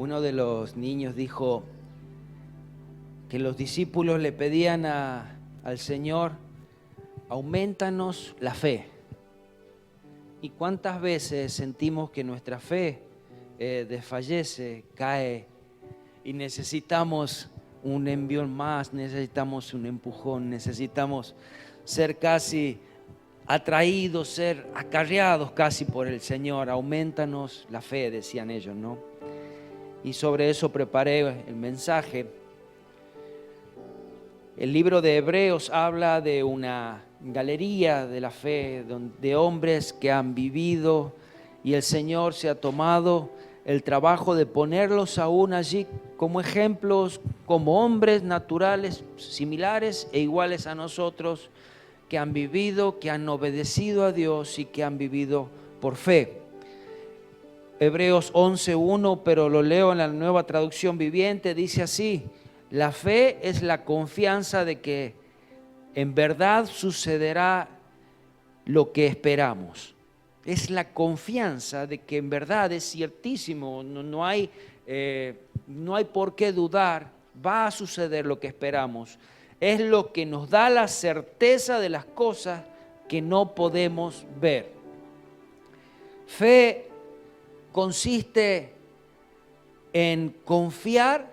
Uno de los niños dijo que los discípulos le pedían al Señor: aumentanos la fe. ¿Y cuántas veces sentimos que nuestra fe desfallece, cae, y necesitamos un envión más, necesitamos un empujón, necesitamos ser casi atraídos, ser acarreados casi por el Señor? Aumentanos la fe, decían ellos, ¿no? Y sobre eso preparé el mensaje. El libro de Hebreos habla de una galería de la fe, de hombres que han vivido, y el Señor se ha tomado el trabajo de ponerlos aún allí como ejemplos, como hombres naturales, similares e iguales a nosotros, que han vivido, que han obedecido a Dios y que han vivido por fe. Hebreos 11:1, pero lo leo en la Nueva Traducción Viviente, dice así: la fe es la confianza de que en verdad sucederá lo que esperamos. Es la confianza de que en verdad es ciertísimo, no hay por qué dudar, va a suceder lo que esperamos. Es lo que nos da la certeza de las cosas que no podemos ver. Fe consiste en confiar.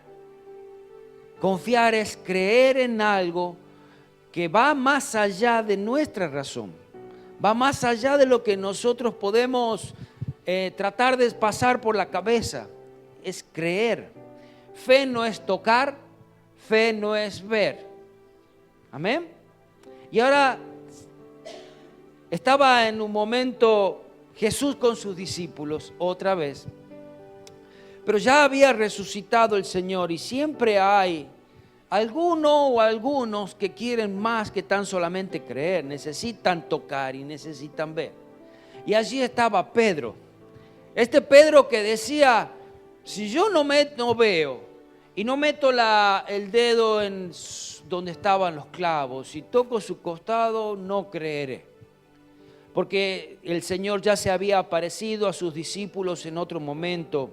Confiar es creer en algo que va más allá de nuestra razón, va más allá de lo que nosotros podemos tratar de pasar por la cabeza. Es creer. Fe no es tocar, fe no es ver. Amén. Y ahora estaba en un momento Jesús con sus discípulos otra vez, pero ya había resucitado el Señor, y siempre hay alguno o algunos que quieren más que tan solamente creer, necesitan tocar y necesitan ver. Y allí estaba Pedro, este Pedro que decía: si yo no veo y no meto el dedo en donde estaban los clavos y toco su costado, no creeré. Porque el Señor ya se había aparecido a sus discípulos en otro momento.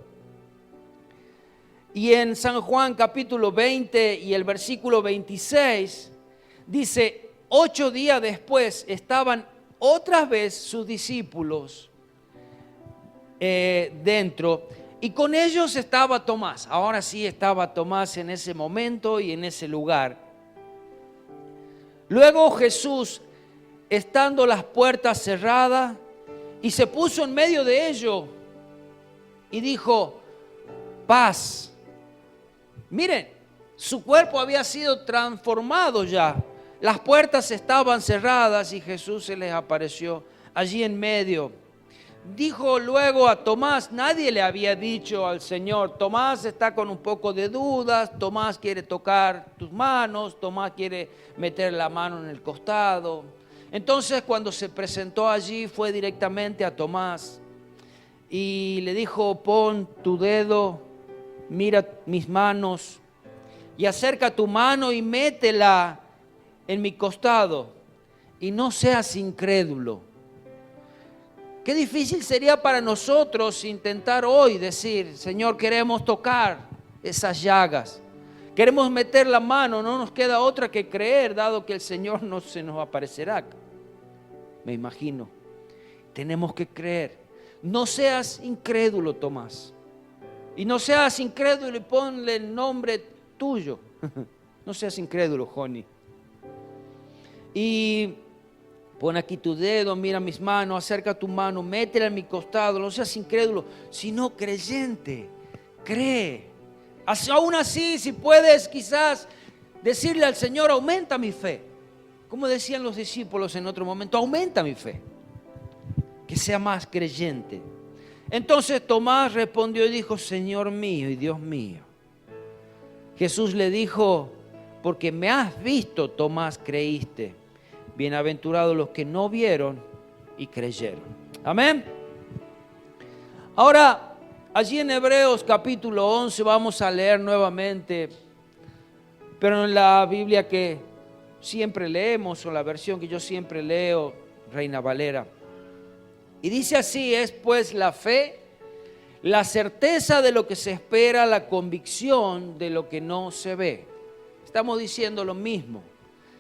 Y en San Juan capítulo 20 y el versículo 26 dice: 8 días después estaban otra vez sus discípulos dentro, y con ellos estaba Tomás. Ahora sí estaba Tomás en ese momento y en ese lugar. Luego Jesús, estando las puertas cerradas, y se puso en medio de ellos y dijo: paz. Miren, su cuerpo había sido transformado ya. Las puertas estaban cerradas y Jesús se les apareció allí en medio. Dijo luego a Tomás, nadie le había dicho al Señor: Tomás está con un poco de dudas, Tomás quiere tocar tus manos, Tomás quiere meter la mano en el costado. Entonces, cuando se presentó allí, fue directamente a Tomás y le dijo: pon tu dedo, mira mis manos, y acerca tu mano y métela en mi costado, y no seas incrédulo. Qué difícil sería para nosotros intentar hoy decir: Señor, queremos tocar esas llagas, queremos meter la mano, no nos queda otra que creer, dado que el Señor no se nos aparecerá. Me imagino, tenemos que creer. No seas incrédulo, Tomás. Y no seas incrédulo y ponle el nombre tuyo. No seas incrédulo, Joni. Y pon aquí tu dedo, mira mis manos, acerca tu mano, métela en mi costado. No seas incrédulo, sino creyente. Cree. Aún así, si puedes quizás decirle al Señor: aumenta mi fe. Como decían los discípulos en otro momento: aumenta mi fe. Que sea más creyente. Entonces Tomás respondió y dijo: Señor mío y Dios mío. Jesús le dijo: porque me has visto, Tomás, creíste. Bienaventurados los que no vieron y creyeron. Amén. Ahora, allí en Hebreos capítulo 11 vamos a leer nuevamente, pero en la Biblia que siempre leemos, o la versión que yo siempre leo, Reina Valera. Y dice así: es pues la fe La certeza de lo que se espera, la convicción de lo que no se ve. Estamos diciendo lo mismo.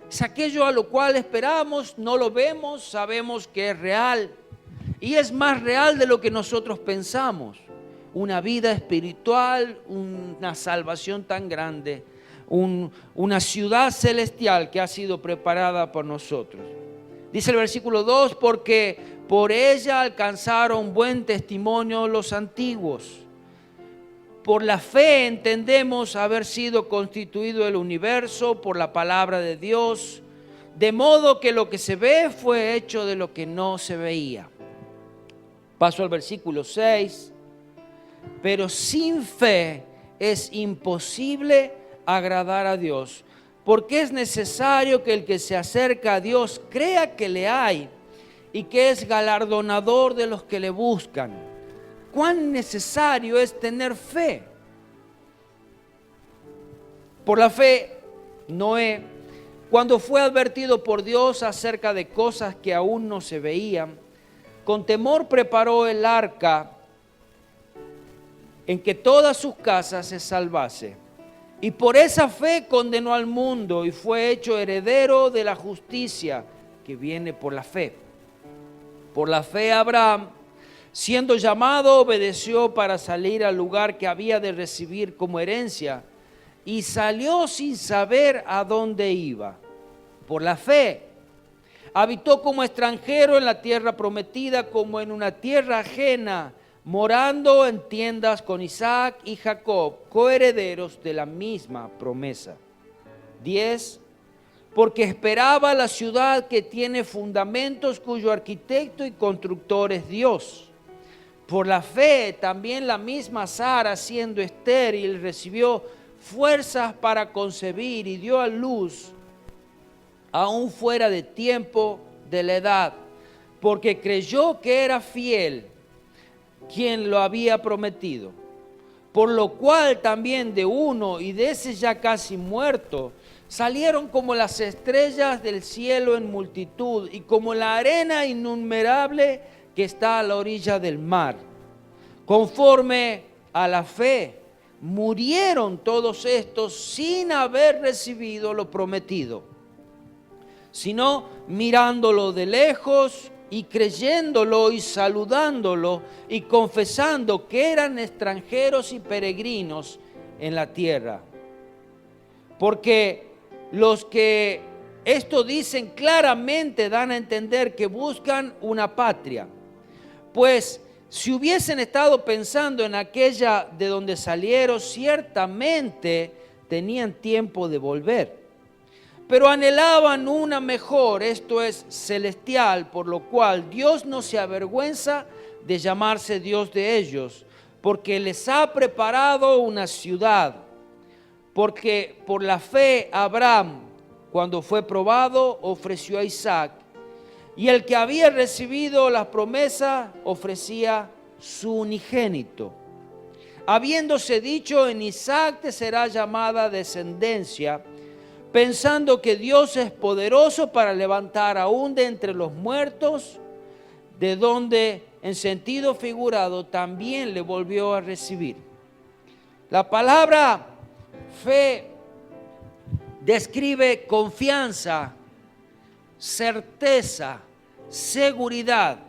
Es aquello a lo cual esperamos, no lo vemos, sabemos que es real. Y es más real de lo que nosotros pensamos. Una vida espiritual, una salvación tan grande, una ciudad celestial que ha sido preparada por nosotros. Dice el versículo 2, porque por ella alcanzaron buen testimonio los antiguos. Por la fe entendemos haber sido constituido el universo por la palabra de Dios, de modo que lo que se ve fue hecho de lo que no se veía. Paso al versículo 6. Pero sin fe es imposible agradar a Dios, porque es necesario que el que se acerca a Dios crea que le hay y que es galardonador de los que le buscan. ¿Cuán necesario es tener fe? Por la fe, Noé, cuando fue advertido por Dios acerca de cosas que aún no se veían, con temor preparó el arca en que todas sus casas se salvase. Y por esa fe condenó al mundo y fue hecho heredero de la justicia que viene por la fe. Por la fe Abraham, siendo llamado, obedeció para salir al lugar que había de recibir como herencia y salió sin saber a dónde iba. Por la fe habitó como extranjero en la tierra prometida, como en una tierra ajena, morando en tiendas con Isaac y Jacob, coherederos de la misma promesa. 10. Porque esperaba la ciudad que tiene fundamentos, cuyo arquitecto y constructor es Dios. Por la fe también la misma Sara, siendo estéril, recibió fuerzas para concebir y dio a luz, aún fuera de tiempo de la edad, porque creyó que era fiel quien lo había prometido. Por lo cual también de uno y de ese ya casi muerto salieron como las estrellas del cielo en multitud y como la arena innumerable que está a la orilla del mar. Conforme a la fe murieron todos estos sin haber recibido lo prometido, sino mirándolo de lejos y creyéndolo y saludándolo y confesando que eran extranjeros y peregrinos en la tierra. Porque los que esto dicen claramente dan a entender que buscan una patria. Pues si hubiesen estado pensando en aquella de donde salieron, ciertamente tenían tiempo de volver. Pero anhelaban una mejor, esto es celestial, por lo cual Dios no se avergüenza de llamarse Dios de ellos, porque les ha preparado una ciudad. Porque por la fe Abraham, cuando fue probado, ofreció a Isaac, y el que había recibido las promesas ofrecía su unigénito, habiéndose dicho: en Isaac te será llamada descendencia, pensando que Dios es poderoso para levantar aún de entre los muertos, de donde en sentido figurado también le volvió a recibir. La palabra fe describe confianza, certeza, seguridad.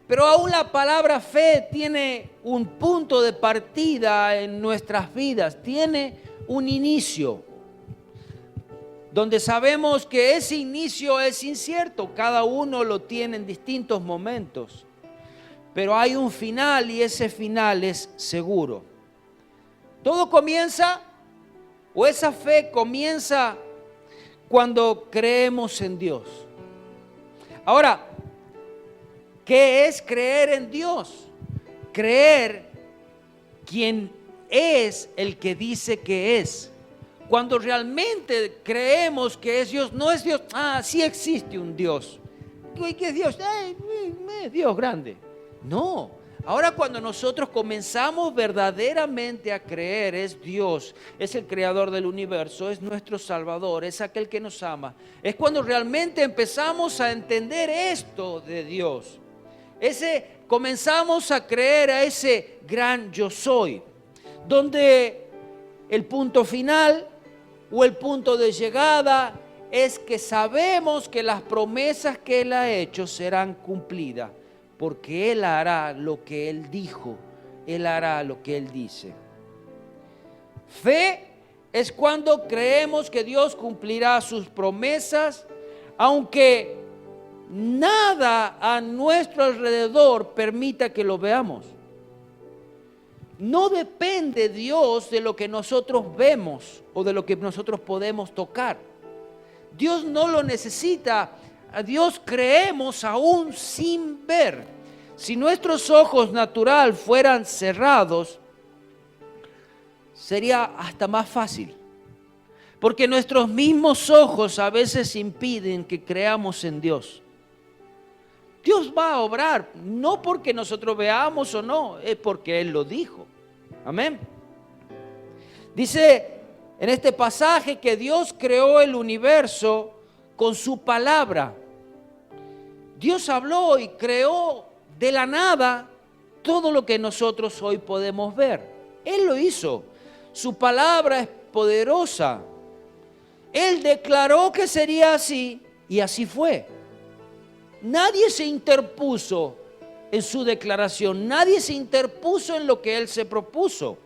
Pero aún la palabra fe tiene un punto de partida en nuestras vidas, tiene un inicio, donde sabemos que ese inicio es incierto, cada uno lo tiene en distintos momentos, pero hay un final y ese final es seguro. Todo comienza, o esa fe comienza cuando creemos en Dios. Ahora, ¿qué es creer en Dios? Creer quien es el que dice que es. Cuando realmente creemos que es Dios, no es Dios, sí existe un Dios. ¿Qué es Dios? Dios grande. No. Ahora cuando nosotros comenzamos verdaderamente a creer, es Dios, es el creador del universo, es nuestro Salvador, es aquel que nos ama. Es cuando realmente empezamos a entender esto de Dios. Ese comenzamos a creer a ese gran yo soy, donde el punto final o el punto de llegada es que sabemos que las promesas que Él ha hecho serán cumplidas, porque Él hará lo que Él dijo, Él hará lo que Él dice. Fe es cuando creemos que Dios cumplirá sus promesas, aunque nada a nuestro alrededor permita que lo veamos. No depende Dios de lo que nosotros vemos o de lo que nosotros podemos tocar. Dios no lo necesita. A Dios creemos aún sin ver. Si nuestros ojos naturales fueran cerrados, sería hasta más fácil. Porque nuestros mismos ojos a veces impiden que creamos en Dios. Dios va a obrar, no porque nosotros veamos o no, es porque Él lo dijo. Amén. Dice en este pasaje que Dios creó el universo con su palabra. Dios habló y creó de la nada todo lo que nosotros hoy podemos ver. Él lo hizo. Su palabra es poderosa. Él declaró que sería así y así fue. Nadie se interpuso en su declaración. Nadie se interpuso en lo que Él se propuso.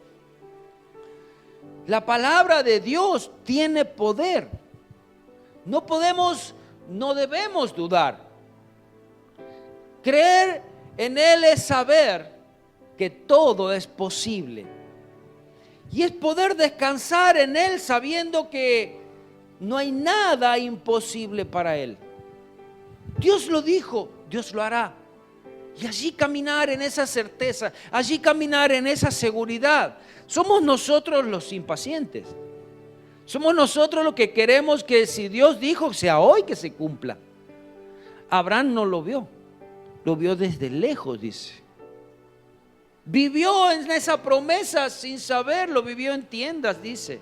La palabra de Dios tiene poder. No debemos dudar. Creer en Él es saber que todo es posible. Y es poder descansar en Él sabiendo que no hay nada imposible para Él. Dios lo dijo, Dios lo hará. Y allí caminar en esa certeza, allí caminar en esa seguridad. Somos nosotros los impacientes. Somos nosotros los que queremos que si Dios dijo, sea hoy que se cumpla. Abraham no lo vio desde lejos, dice. Vivió en esa promesa sin saberlo, vivió en tiendas, dice.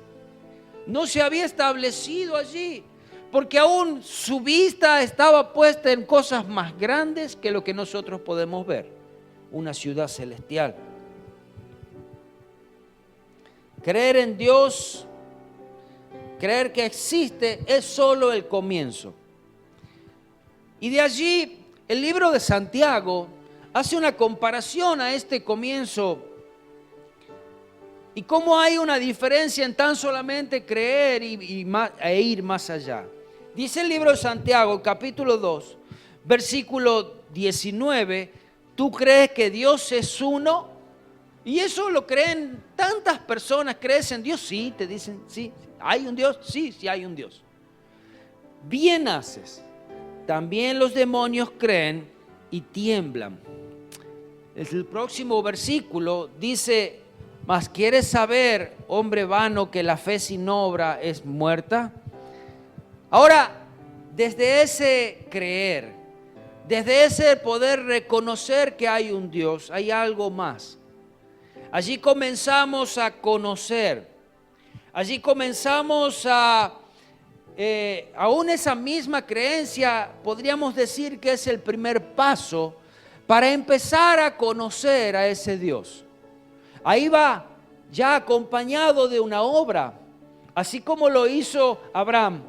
No se había establecido allí, porque aún su vista estaba puesta en cosas más grandes que lo que nosotros podemos ver. Una ciudad celestial. Creer en Dios, creer que existe, es solo el comienzo. Y de allí, el libro de Santiago hace una comparación a este comienzo y cómo hay una diferencia en tan solamente creer e ir más allá. Dice el libro de Santiago, capítulo 2, versículo 19, ¿tú crees que Dios es uno? Y eso lo creen tantas personas. ¿Crees en Dios? Sí, te dicen, sí. ¿Hay un Dios? Sí, sí hay un Dios. Bien haces. También los demonios creen y tiemblan. El próximo versículo dice, ¿mas quieres saber, hombre vano, que la fe sin obra es muerta? Ahora, desde ese creer, desde ese poder reconocer que hay un Dios, hay algo más. Allí comenzamos a conocer, allí comenzamos aún esa misma creencia, podríamos decir que es el primer paso para empezar a conocer a ese Dios. Ahí va ya acompañado de una obra, así como lo hizo Abraham.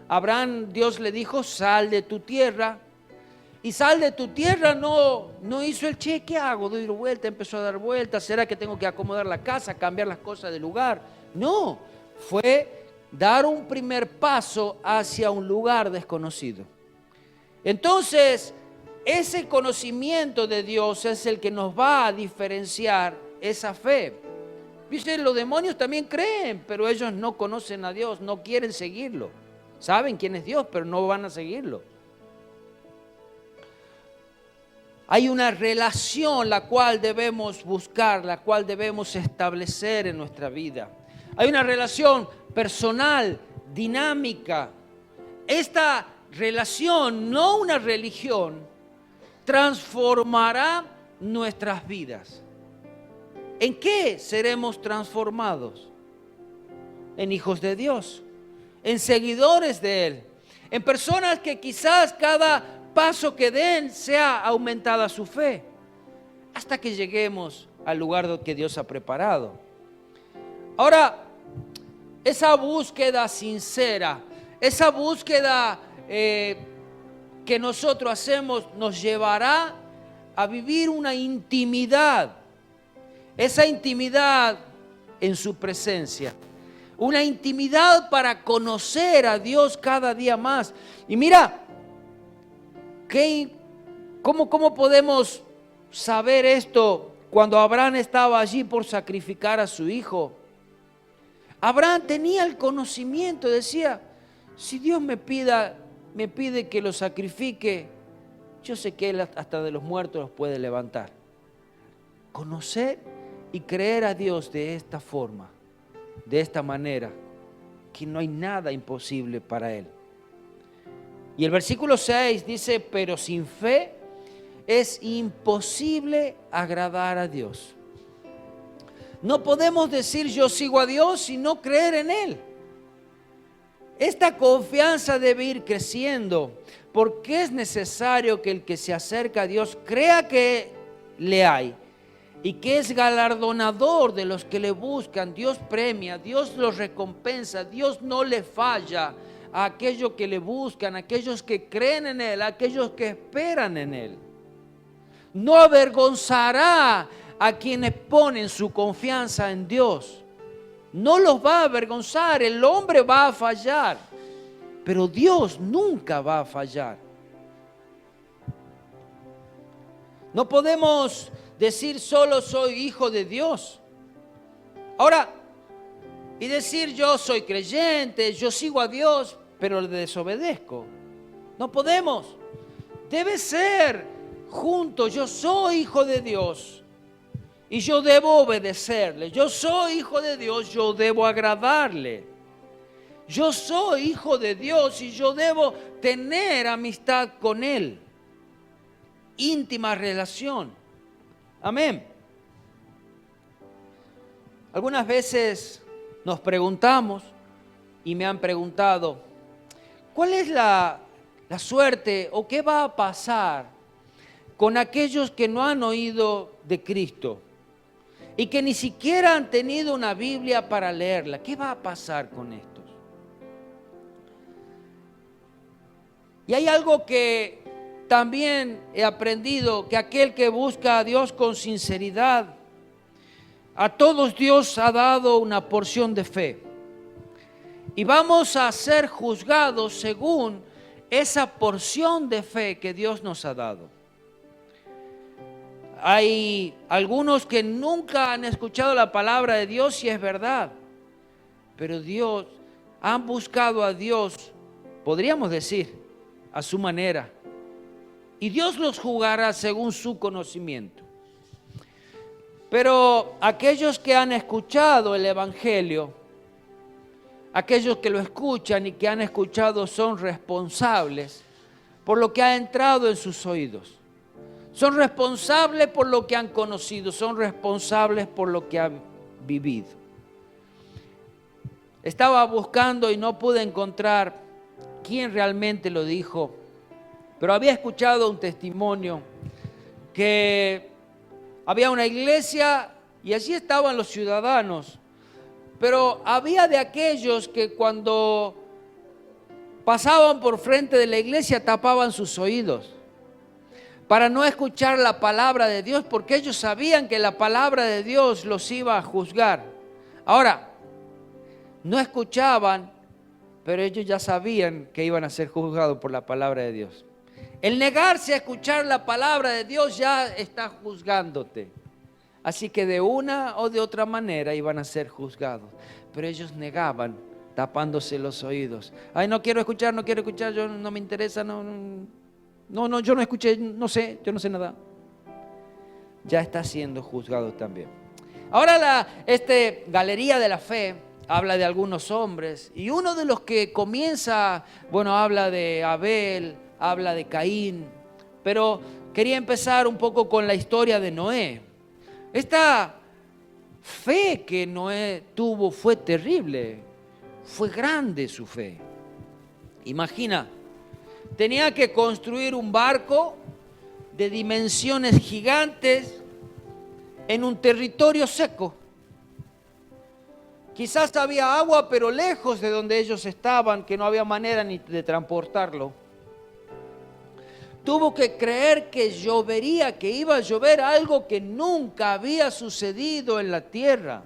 Abraham, Dios le dijo, sal de tu tierra. Y sal de tu tierra no hizo el che, ¿qué hago? Doy vuelta, empezó a dar vueltas. ¿Será que tengo que acomodar la casa, cambiar las cosas de lugar? No, fue dar un primer paso hacia un lugar desconocido. Entonces, ese conocimiento de Dios es el que nos va a diferenciar esa fe. Dice, los demonios también creen, pero ellos no conocen a Dios, no quieren seguirlo. Saben quién es Dios, pero no van a seguirlo. Hay una relación la cual debemos buscar, la cual debemos establecer en nuestra vida. Hay una relación personal, dinámica. Esta relación, no una religión, transformará nuestras vidas. ¿En qué seremos transformados? En hijos de Dios, en seguidores de Él, en personas que quizás cada paso que den sea aumentada su fe. hasta que lleguemos al lugar que Dios ha preparado. Ahora, esa búsqueda sincera, esa búsqueda que nosotros hacemos nos llevará a vivir una intimidad. Esa intimidad en su presencia. Una intimidad para conocer a Dios cada día más. Y mira, ¿cómo podemos saber esto cuando Abraham estaba allí por sacrificar a su hijo? Abraham tenía el conocimiento, decía, si Dios me pide que lo sacrifique, yo sé que Él hasta de los muertos los puede levantar. Conocer y creer a Dios de esta forma, de esta manera, que no hay nada imposible para Él. Y el versículo 6 dice, pero sin fe es imposible agradar a Dios. No podemos decir yo sigo a Dios y no creer en Él. Esta confianza debe ir creciendo porque es necesario que el que se acerca a Dios crea que le hay y que es galardonador de los que le buscan. Dios premia, Dios los recompensa, Dios no le falla a aquellos que le buscan, a aquellos que creen en Él, a aquellos que esperan en Él. No avergonzará a quienes ponen su confianza en Dios. No los va a avergonzar, el hombre va a fallar, pero Dios nunca va a fallar. No podemos decir solo soy hijo de Dios. Ahora, y decir yo soy creyente, yo sigo a Dios, pero le desobedezco. No podemos. Debe ser juntos, yo soy hijo de Dios y yo debo obedecerle. Yo soy hijo de Dios, yo debo agradarle. Yo soy hijo de Dios y yo debo tener amistad con Él. Íntima relación. Amén. Algunas veces nos preguntamos, y me han preguntado, ¿cuál es la suerte o qué va a pasar con aquellos que no han oído de Cristo y que ni siquiera han tenido una Biblia para leerla? ¿Qué va a pasar con estos? Y hay algo que también he aprendido, que aquel que busca a Dios con sinceridad, a todos Dios ha dado una porción de fe. Y vamos a ser juzgados según esa porción de fe que Dios nos ha dado. Hay algunos que nunca han escuchado la palabra de Dios y es verdad, pero han buscado a Dios, podríamos decir, a su manera. Y Dios los juzgará según su conocimiento. Pero aquellos que han escuchado el Evangelio, aquellos que lo escuchan y que han escuchado son responsables por lo que ha entrado en sus oídos. Son responsables por lo que han conocido, son responsables por lo que han vivido. Estaba buscando y no pude encontrar quién realmente lo dijo, pero había escuchado un testimonio que había una iglesia y allí estaban los ciudadanos, pero había de aquellos que cuando pasaban por frente de la iglesia tapaban sus oídos para no escuchar la palabra de Dios, porque ellos sabían que la palabra de Dios los iba a juzgar. Ahora, no escuchaban, pero ellos ya sabían que iban a ser juzgados por la palabra de Dios. El negarse a escuchar la palabra de Dios ya está juzgándote. Así que de una o de otra manera iban a ser juzgados. Pero ellos negaban, tapándose los oídos. Ay, no quiero escuchar, yo no me interesa, yo no escuché, yo no sé nada. Ya está siendo juzgado también. Ahora Galería de la Fe habla de algunos hombres. Y uno de los que comienza, habla de Abel, habla de Caín, pero quería empezar un poco con la historia de Noé. Esta fe que Noé tuvo fue terrible, fue grande su fe. Imagina, tenía que construir un barco de dimensiones gigantes en un territorio seco. Quizás había agua, pero lejos de donde ellos estaban, que no había manera ni de transportarlo. Tuvo que creer que llovería, que iba a llover algo que nunca había sucedido en la tierra.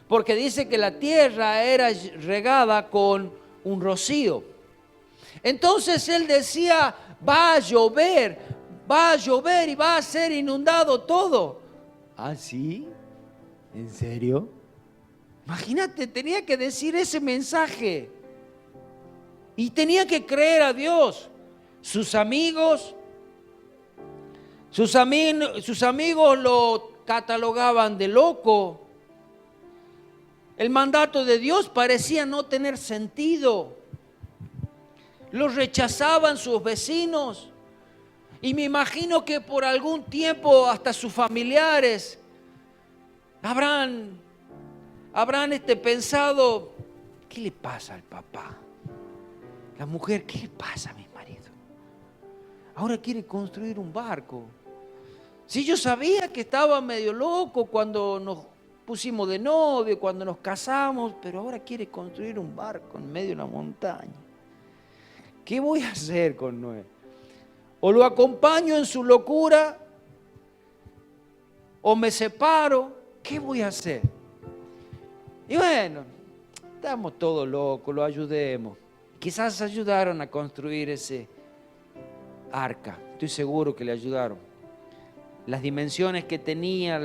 Porque dice que la tierra era regada con un rocío. Entonces él decía, va a llover y va a ser inundado todo. ¿Ah, sí? ¿En serio? Imagínate, tenía que decir ese mensaje. Y tenía que creer a Dios. Sus amigos lo catalogaban de loco. El mandato de Dios parecía no tener sentido. Lo rechazaban sus vecinos. Y me imagino que por algún tiempo hasta sus familiares habrán pensado, ¿qué le pasa al papá? La mujer, ¿qué le pasa a mi marido? Ahora quiere construir un barco. Si yo sabía que estaba medio loco cuando nos pusimos de novio, cuando nos casamos, pero ahora quiere construir un barco en medio de una montaña. ¿Qué voy a hacer con Noé? O lo acompaño en su locura, o me separo. ¿Qué voy a hacer? Y bueno, estamos todos locos, lo ayudemos. Quizás ayudaron a construir ese arca. Estoy seguro que le ayudaron. Las dimensiones que tenía,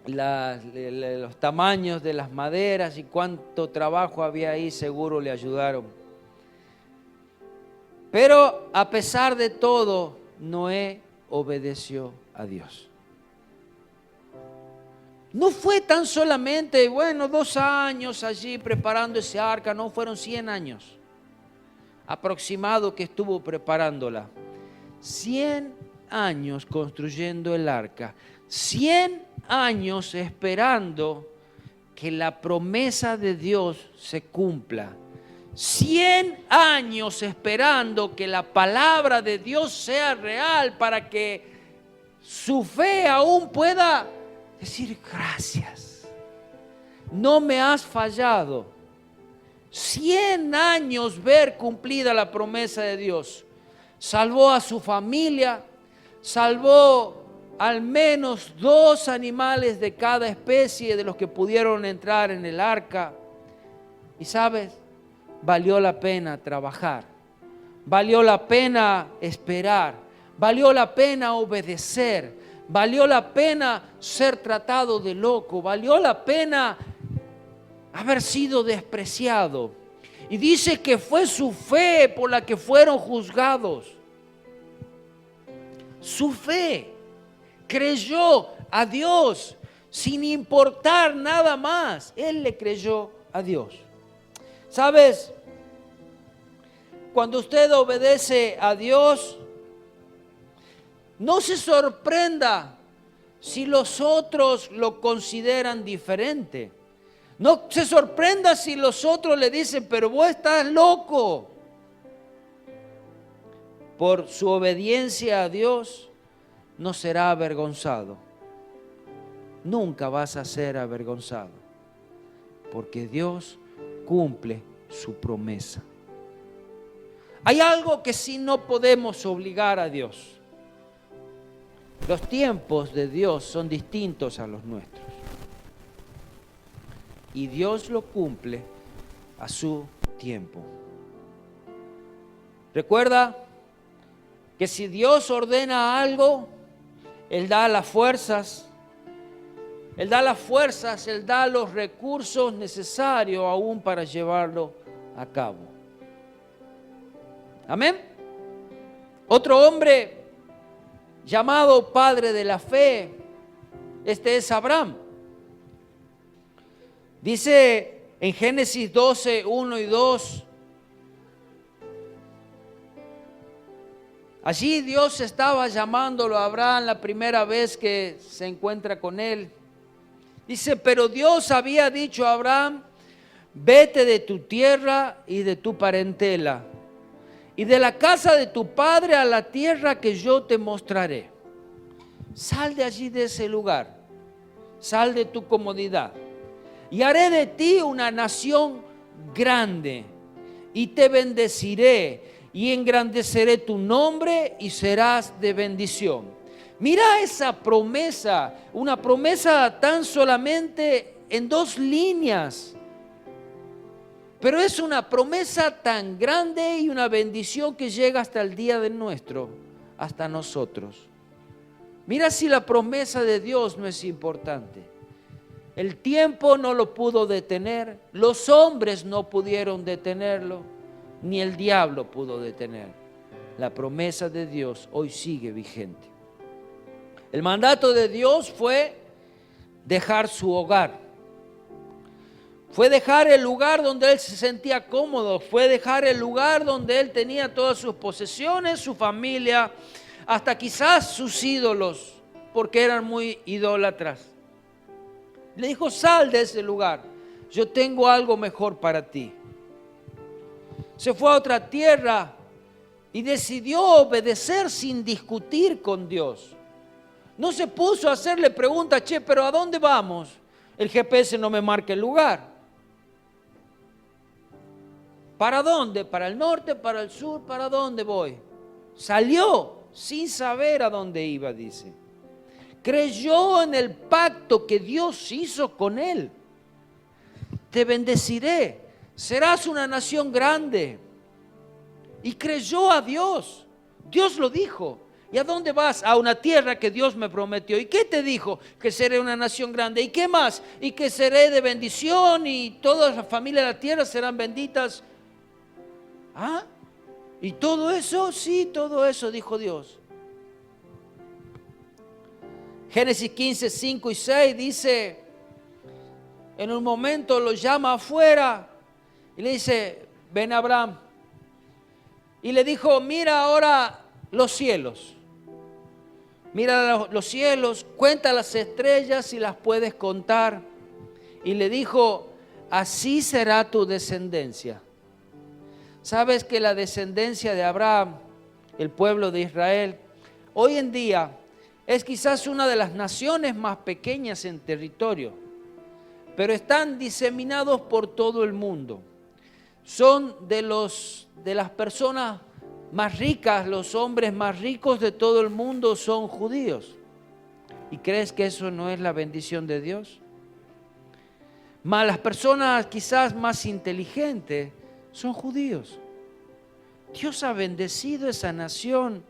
los tamaños de las maderas y cuánto trabajo había ahí, seguro le ayudaron. Pero a pesar de todo, Noé obedeció a Dios. No fue tan solamente, 2 años allí preparando ese arca, no, fueron 100 años aproximado que estuvo preparándola. 100 años construyendo el arca, 100 años esperando que la promesa de Dios se cumpla. 100 años esperando que la palabra de Dios sea real para que su fe aún pueda decir gracias. No me has fallado. 100 años ver cumplida la promesa de Dios. Salvó a su familia, salvó al menos 2 animales de cada especie de los que pudieron entrar en el arca. Y sabes, valió la pena trabajar, valió la pena esperar, valió la pena obedecer, valió la pena ser tratado de loco, valió la pena haber sido despreciado. Y dice que fue su fe por la que fueron juzgados. Su fe, creyó a Dios sin importar nada más. Él le creyó a Dios. ¿Sabes? Cuando usted obedece a Dios, no se sorprenda si los otros lo consideran diferente. No se sorprenda si los otros le dicen, pero vos estás loco. Por su obediencia a Dios, no será avergonzado. Nunca vas a ser avergonzado, porque Dios cumple su promesa. Hay algo que sí no podemos obligar a Dios. Los tiempos de Dios son distintos a los nuestros. Y Dios lo cumple a su tiempo. Recuerda que si Dios ordena algo, Él da las fuerzas. Él da los recursos necesarios aún para llevarlo a cabo. Amén. Otro hombre llamado padre de la fe, este es Abraham. Dice en Génesis 12, 1 y 2, allí Dios estaba llamándolo a Abraham la primera vez que se encuentra con él. Dice, pero Dios había dicho a Abraham, vete de tu tierra y de tu parentela, y de la casa de tu padre a la tierra que yo te mostraré. sal de allí, de ese lugar, sal de tu comodidad, y haré de ti una nación grande, y te bendeciré, y engrandeceré tu nombre, y serás de bendición. Mira esa promesa, una promesa tan solamente en 2 líneas, pero es una promesa tan grande y una bendición que llega hasta el día de nuestro, hasta nosotros. Mira si la promesa de Dios no es importante. El tiempo no lo pudo detener, los hombres no pudieron detenerlo, ni el diablo pudo detener. La promesa de Dios hoy sigue vigente. El mandato de Dios fue dejar su hogar. Fue dejar el lugar donde él se sentía cómodo, fue dejar el lugar donde él tenía todas sus posesiones, su familia, hasta quizás sus ídolos, porque eran muy idólatras. Le dijo, sal de ese lugar, yo tengo algo mejor para ti. Se fue a otra tierra y decidió obedecer sin discutir con Dios. No se puso a hacerle preguntas, che, pero ¿a dónde vamos? El GPS no me marca el lugar. ¿Para dónde? ¿Para el norte? ¿Para el sur? ¿Para dónde voy? Salió sin saber a dónde iba, dice. Creyó en el pacto que Dios hizo con él. Te bendeciré, serás una nación grande. Y creyó a Dios. Dios lo dijo. ¿Y a dónde vas? A una tierra que Dios me prometió. ¿Y qué te dijo? Que seré una nación grande. ¿Y qué más? Y que seré de bendición y todas las familias de la tierra serán benditas. ¿Ah? ¿Y todo eso? Sí, todo eso, dijo Dios. Génesis 15, 5 y 6 dice, en un momento lo llama afuera y le dice, ven Abraham. Y le dijo, mira ahora los cielos. Mira los cielos, cuenta las estrellas si las puedes contar. Y le dijo, así será tu descendencia. ¿Sabes que la descendencia de Abraham, el pueblo de Israel, hoy en día es quizás una de las naciones más pequeñas en territorio, pero están diseminados por todo el mundo? Son de las personas más ricas, los hombres más ricos de todo el mundo son judíos. ¿Y crees que eso no es la bendición de Dios? Más las personas quizás más inteligentes son judíos. Dios ha bendecido esa nación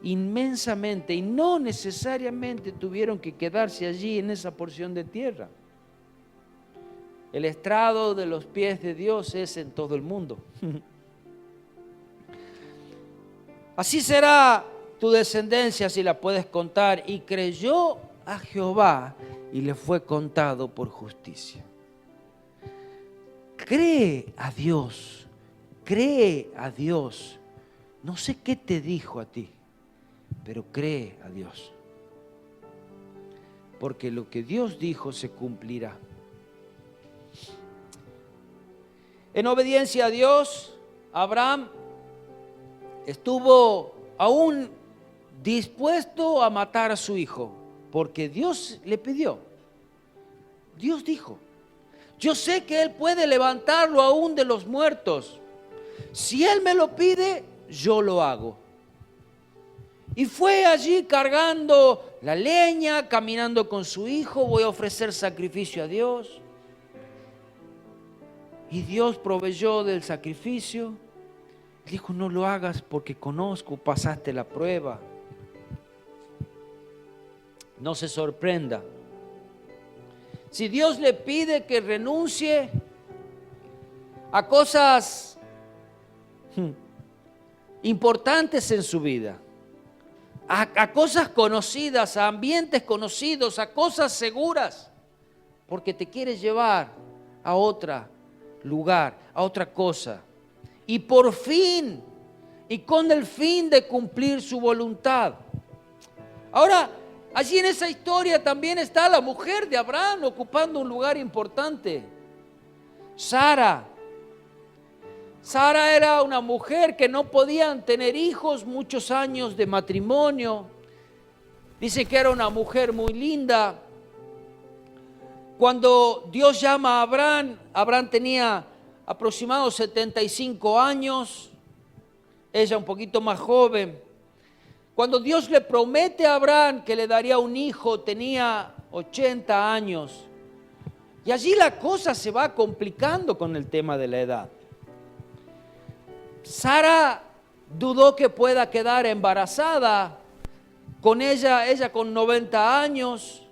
inmensamente y no necesariamente tuvieron que quedarse allí en esa porción de tierra. El estrado de los pies de Dios es en todo el mundo. Así será tu descendencia si la puedes contar. Y creyó a Jehová y le fue contado por justicia. Cree a Dios, cree a Dios. No sé qué te dijo a ti, pero cree a Dios. Porque lo que Dios dijo se cumplirá. En obediencia a Dios, Abraham estuvo aún dispuesto a matar a su hijo, porque Dios le pidió. Dios dijo, yo sé que Él puede levantarlo aún de los muertos. Si Él me lo pide, yo lo hago. Y fue allí cargando la leña, caminando con su hijo, voy a ofrecer sacrificio a Dios. Y Dios proveyó del sacrificio. Dijo, no lo hagas porque conozco, pasaste la prueba. No se sorprenda. Si Dios le pide que renuncie a cosas importantes en su vida, a cosas conocidas, a ambientes conocidos, a cosas seguras, porque te quiere llevar a otro lugar, a otra cosa. Y por fin, y con el fin de cumplir su voluntad. Ahora, allí en esa historia también está la mujer de Abraham ocupando un lugar importante. Sara. Sara era una mujer que no podían tener hijos, muchos años de matrimonio. Dice que era una mujer muy linda. Cuando Dios llama a Abraham, Abraham tenía aproximadamente 75 años, ella un poquito más joven. Cuando Dios le promete a Abraham que le daría un hijo, tenía 80 años. Y allí la cosa se va complicando con el tema de la edad. Sara dudó que pueda quedar embarazada. Con ella con 90 años,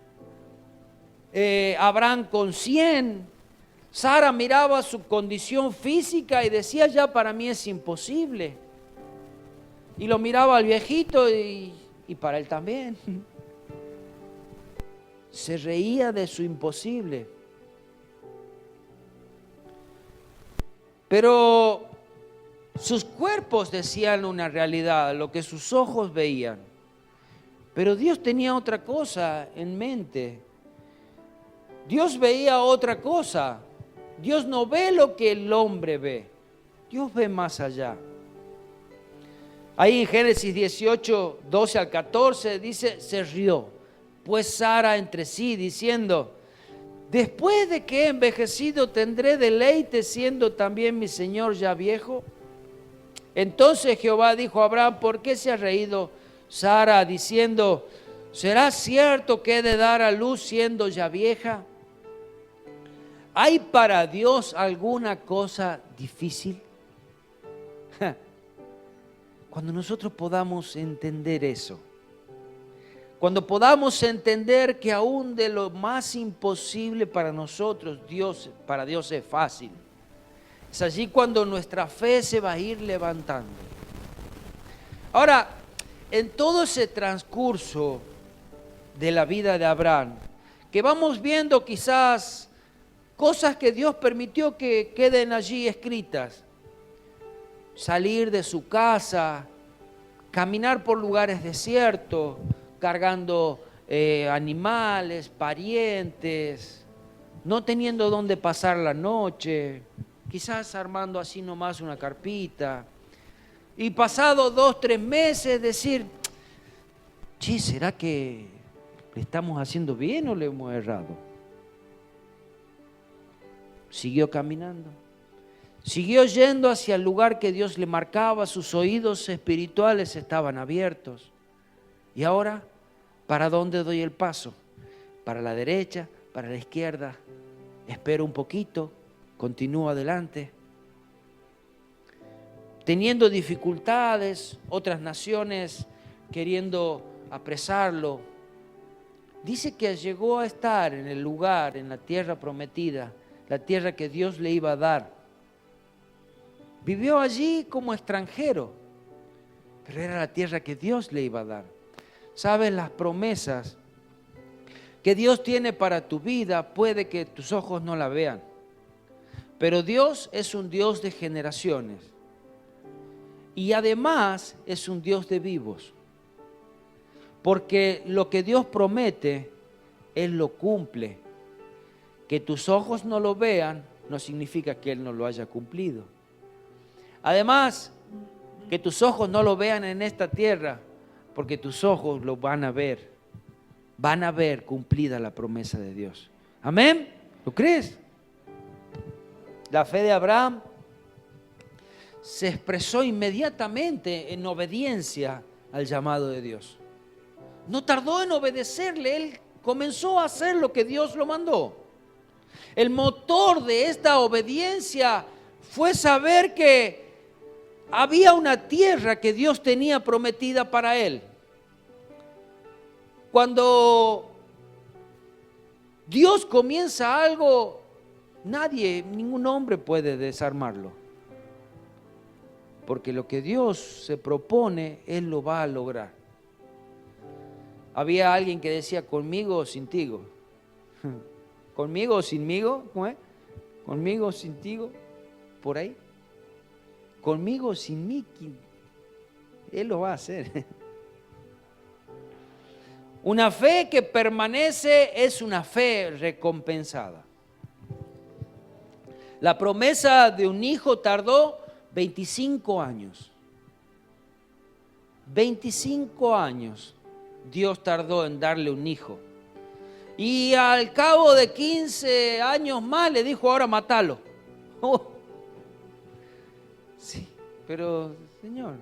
Abraham con 100. Sara miraba su condición física y decía, ya para mí es imposible. Y lo miraba al viejito y para él también. Se reía de su imposible. Pero sus cuerpos decían una realidad, lo que sus ojos veían. Pero Dios tenía otra cosa en mente. Dios veía otra cosa. Dios no ve lo que el hombre ve. Dios ve más allá. Ahí en Génesis 18, 12 al 14 dice, se rió pues Sara entre sí diciendo, después de que he envejecido tendré deleite siendo también mi señor ya viejo. Entonces Jehová dijo a Abraham, ¿por qué se ha reído Sara diciendo, ¿será cierto que he de dar a luz siendo ya vieja? ¿Hay para Dios alguna cosa difícil? Cuando nosotros podamos entender eso, cuando podamos entender que aún de lo más imposible para nosotros, para Dios es fácil, es allí cuando nuestra fe se va a ir levantando. Ahora, en todo ese transcurso de la vida de Abraham, que vamos viendo quizás cosas que Dios permitió que queden allí escritas, salir de su casa, caminar por lugares desiertos, cargando animales, parientes, no teniendo dónde pasar la noche, quizás armando así nomás una carpita, y pasado 2, 3 meses decir, che, ¿será que le estamos haciendo bien o le hemos errado? Siguió caminando. Siguió yendo hacia el lugar que Dios le marcaba, sus oídos espirituales estaban abiertos. Y ahora, ¿para dónde doy el paso? ¿Para la derecha? ¿Para la izquierda? Espero un poquito, continúo adelante. Teniendo dificultades, otras naciones queriendo apresarlo. Dice que llegó a estar en el lugar, en la tierra prometida, la tierra que Dios le iba a dar. Vivió allí como extranjero, pero era la tierra que Dios le iba a dar. ¿Sabes? Las promesas que Dios tiene para tu vida, puede que tus ojos no la vean, pero Dios es un Dios de generaciones y además es un Dios de vivos, porque lo que Dios promete, Él lo cumple. Que tus ojos no lo vean no significa que Él no lo haya cumplido. Además, que tus ojos no lo vean en esta tierra, porque tus ojos lo van a ver cumplida la promesa de Dios. ¿Amén? ¿Lo crees? La fe de Abraham se expresó inmediatamente en obediencia al llamado de Dios. No tardó en obedecerle, él comenzó a hacer lo que Dios lo mandó. El motor de esta obediencia fue saber que había una tierra que Dios tenía prometida para él. Cuando Dios comienza algo, ningún hombre puede desarmarlo. Porque lo que Dios se propone, Él lo va a lograr. Había alguien que decía, conmigo o sin ti. ¿Conmigo o sinmigo? ¿Cómo es? ¿Conmigo o sin ti? Por ahí. Conmigo o sin mí. Él lo va a hacer. Una fe que permanece es una fe recompensada. La promesa de un hijo tardó 25 años. 25 años Dios tardó en darle un hijo. Y al cabo de 15 años más le dijo, ahora mátalo. Oh. Sí, pero Señor,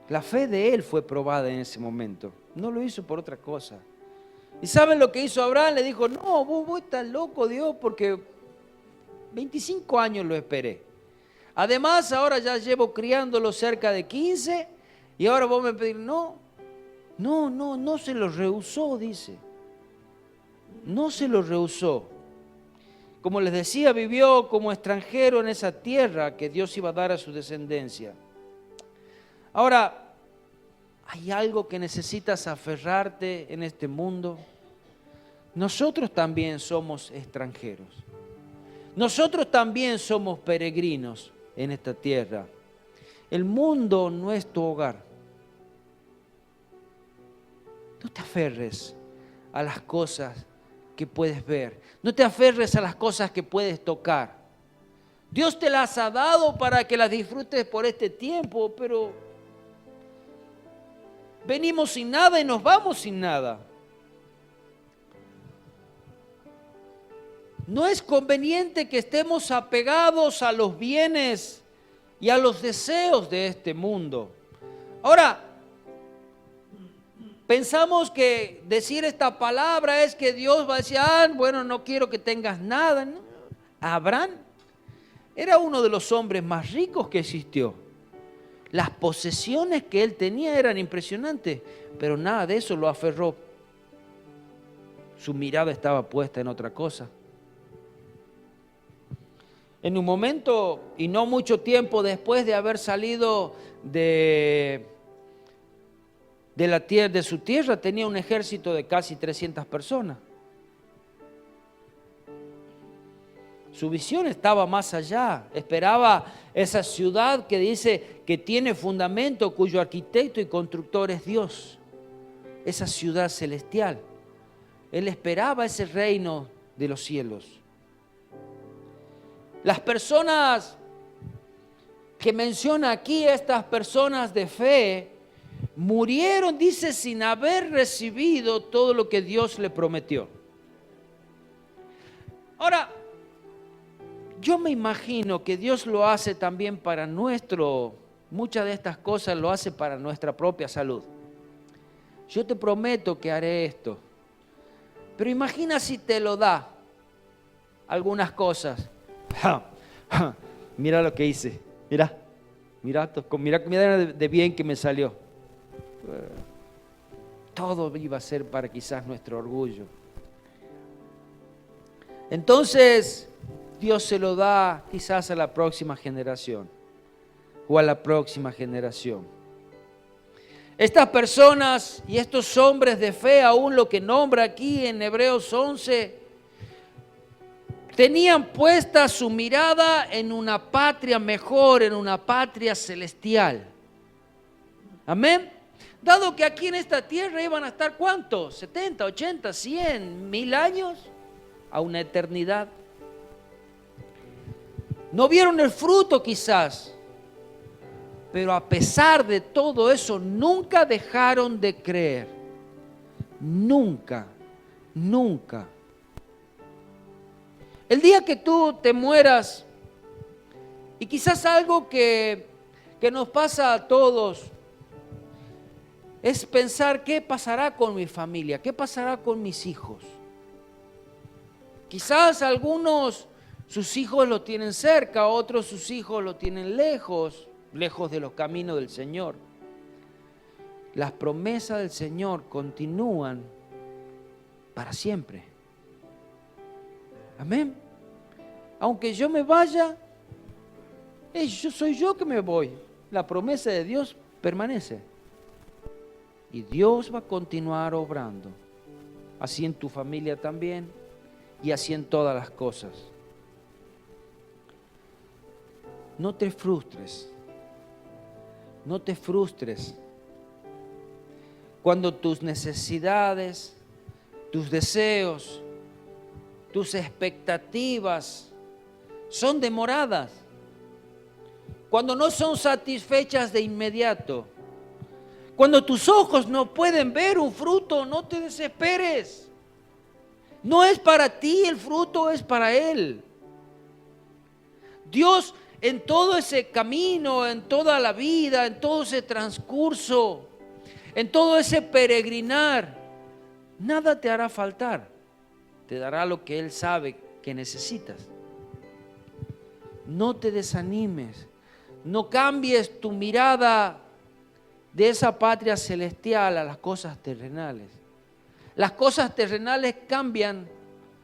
la fe de él fue probada en ese momento. No lo hizo por otra cosa. ¿Y saben lo que hizo Abraham? Le dijo, no, vos estás loco, Dios, porque 25 años lo esperé. Además, ahora ya llevo criándolo cerca de 15 y ahora vos me pedís, no se lo rehusó, dice. No se lo rehusó. Como les decía, vivió como extranjero en esa tierra que Dios iba a dar a su descendencia. Ahora, ¿hay algo que necesitas aferrarte en este mundo? Nosotros también somos extranjeros. Nosotros también somos peregrinos en esta tierra. El mundo no es tu hogar. No te aferres a las cosas que puedes ver. No te aferres a las cosas que puedes tocar. Dios te las ha dado para que las disfrutes por este tiempo, pero venimos sin nada y nos vamos sin nada. No es conveniente que estemos apegados a los bienes y a los deseos de este mundo. Ahora, pensamos que decir esta palabra es que Dios va a decir, bueno, no quiero que tengas nada. No. Abraham era uno de los hombres más ricos que existió. Las posesiones que él tenía eran impresionantes, pero nada de eso lo aferró. Su mirada estaba puesta en otra cosa. En un momento, y no mucho tiempo después de haber salido de su tierra, tenía un ejército de casi 300 personas. Su visión estaba más allá. Esperaba esa ciudad que dice que tiene fundamento, cuyo arquitecto y constructor es Dios. Esa ciudad celestial. Él esperaba ese reino de los cielos. Las personas que menciona aquí, estas personas de fe, murieron, dice, sin haber recibido todo lo que Dios le prometió. Ahora, yo me imagino que Dios lo hace también para muchas de estas cosas lo hace para nuestra propia salud. Yo te prometo que haré esto, pero imagina si te lo da algunas cosas. Mira lo que hice, mira de bien que me salió. Todo iba a ser para quizás nuestro orgullo. Entonces Dios se lo da quizás a la próxima generación o a la próxima generación. Estas personas y estos hombres de fe, aún lo que nombra aquí en Hebreos 11, tenían puesta su mirada en una patria mejor, en una patria celestial. Amén. Dado que aquí en esta tierra iban a estar ¿cuántos? 70, 80, 100, 1000 años, a una eternidad. No vieron el fruto quizás, pero a pesar de todo eso, nunca dejaron de creer. Nunca. El día que tú te mueras, y quizás algo que nos pasa a todos, es pensar qué pasará con mi familia, qué pasará con mis hijos. Quizás algunos sus hijos lo tienen cerca, otros sus hijos lo tienen lejos de los caminos del Señor. Las promesas del Señor continúan para siempre. Amén. Aunque yo me vaya, soy yo que me voy. La promesa de Dios permanece. Y Dios va a continuar obrando. Así en tu familia también. Y así en todas las cosas. No te frustres. No te frustres. Cuando tus necesidades, tus deseos, tus expectativas son demoradas. cuando no son satisfechas de inmediato. Cuando tus ojos no pueden ver un fruto, no te desesperes. No es para ti el fruto, es para Él. Dios en todo ese camino, en toda la vida, en todo ese transcurso, en todo ese peregrinar, nada te hará faltar. Te dará lo que Él sabe que necesitas. No te desanimes. No cambies tu mirada de esa patria celestial a las cosas terrenales. Las cosas terrenales cambian,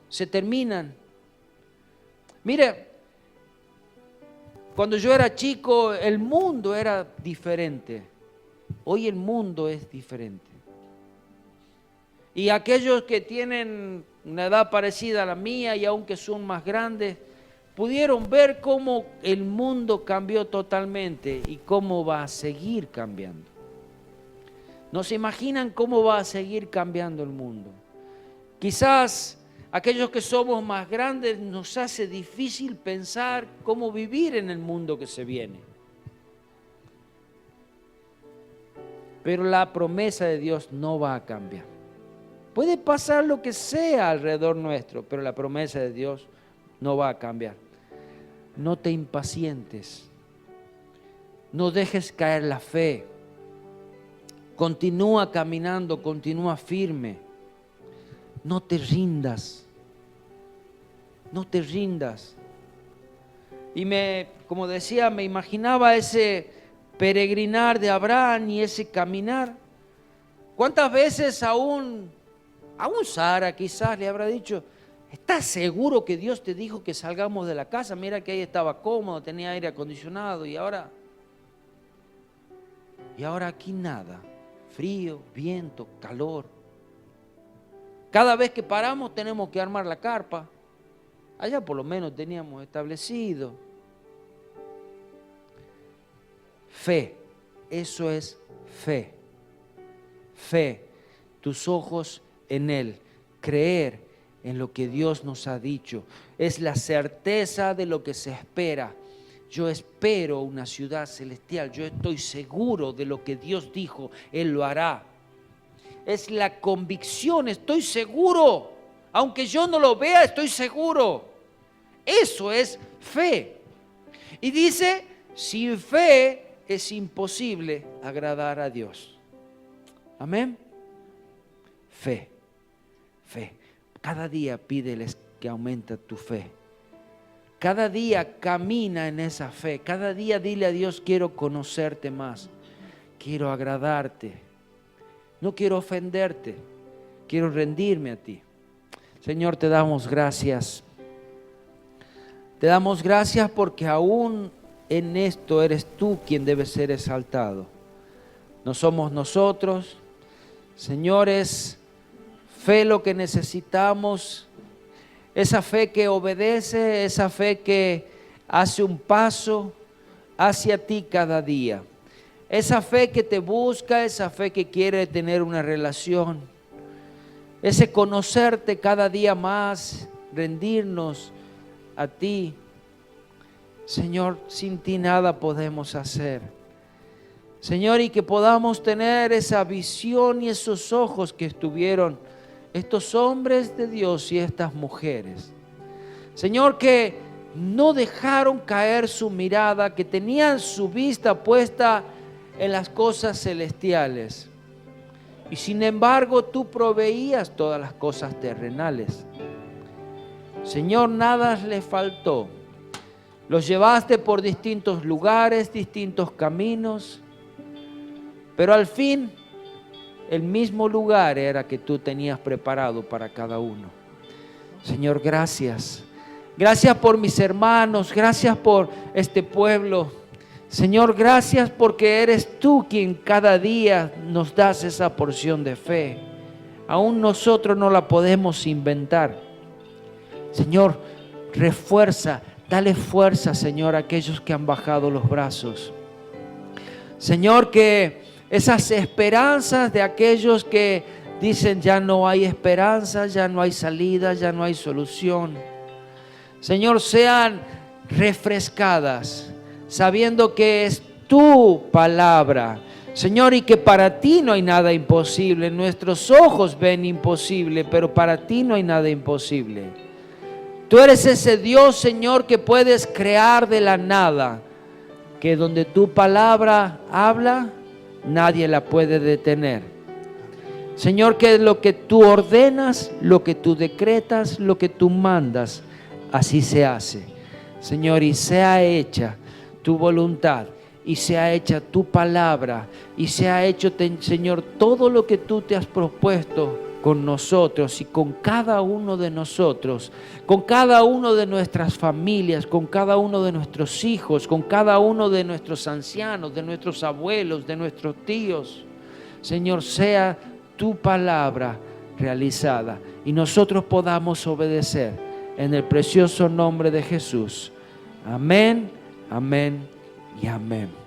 se terminan. Mire, cuando yo era chico, el mundo era diferente. Hoy el mundo es diferente. Y aquellos que tienen una edad parecida a la mía y aunque son más grandes, pudieron ver cómo el mundo cambió totalmente y cómo va a seguir cambiando. No se imaginan cómo va a seguir cambiando el mundo. Quizás aquellos que somos más grandes nos hace difícil pensar cómo vivir en el mundo que se viene. Pero la promesa de Dios no va a cambiar. Puede pasar lo que sea alrededor nuestro, pero la promesa de Dios no va a cambiar. No te impacientes. No dejes caer la fe. Continúa caminando, continúa firme. No te rindas. No te rindas. Y como decía, me imaginaba ese peregrinar de Abraham y ese caminar. ¿Cuántas veces aún Sara quizás le habrá dicho: ¿estás seguro que Dios te dijo que salgamos de la casa? Mira que ahí estaba cómodo, tenía aire acondicionado y ahora aquí nada. Frío, viento, calor. Cada vez que paramos tenemos que armar la carpa. Allá por lo menos teníamos establecido. Fe, eso es fe. Fe, tus ojos en Él, creer en lo que Dios nos ha dicho. Es la certeza de lo que se espera. Yo espero una ciudad celestial. Yo estoy seguro de lo que Dios dijo, Él lo hará. Es la convicción, estoy seguro. Aunque yo no lo vea, estoy seguro. Eso es fe. Y dice, sin fe es imposible agradar a Dios. Amén. Fe, fe. Cada día pídeles que aumenta tu fe. Cada día camina en esa fe. Cada día dile a Dios: quiero conocerte más. Quiero agradarte. No quiero ofenderte. Quiero rendirme a ti. Señor, te damos gracias. Te damos gracias porque aún en esto eres tú quien debe ser exaltado. No somos nosotros. Señor, es fe lo que necesitamos. Esa fe que obedece, esa fe que hace un paso hacia ti cada día. Esa fe que te busca, esa fe que quiere tener una relación. Ese conocerte cada día más, rendirnos a ti. Señor, sin ti nada podemos hacer. Señor, y que podamos tener esa visión y esos ojos que estuvieron estos hombres de Dios y estas mujeres. Señor, que no dejaron caer su mirada, que tenían su vista puesta en las cosas celestiales. Y sin embargo, tú proveías todas las cosas terrenales. Señor, nada les faltó. Los llevaste por distintos lugares, distintos caminos, pero al fin el mismo lugar era que tú tenías preparado para cada uno. Señor, gracias. Gracias por mis hermanos, gracias por este pueblo. Señor, gracias porque eres tú quien cada día nos das esa porción de fe. Aún nosotros no la podemos inventar. Señor, refuerza, dale fuerza, Señor, a aquellos que han bajado los brazos. Señor, que esas esperanzas de aquellos que dicen ya no hay esperanza, ya no hay salida, ya no hay solución, Señor, sean refrescadas. sabiendo que es tu palabra, Señor, y que para ti no hay nada imposible. Nuestros ojos ven imposible, pero para ti no hay nada imposible. Tú eres ese Dios, Señor, que puedes crear de la nada, que donde tu palabra habla, nadie la puede detener. Señor, que lo que tú ordenas, lo que tú decretas, lo que tú mandas, así se hace. Señor, y sea hecha tu voluntad, y sea hecha tu palabra, y sea hecho, Señor, todo lo que tú te has propuesto con nosotros y con cada uno de nosotros, con cada uno de nuestras familias, con cada uno de nuestros hijos, con cada uno de nuestros ancianos, de nuestros abuelos, de nuestros tíos. Señor, sea tu palabra realizada y nosotros podamos obedecer en el precioso nombre de Jesús. Amén, amén y amén.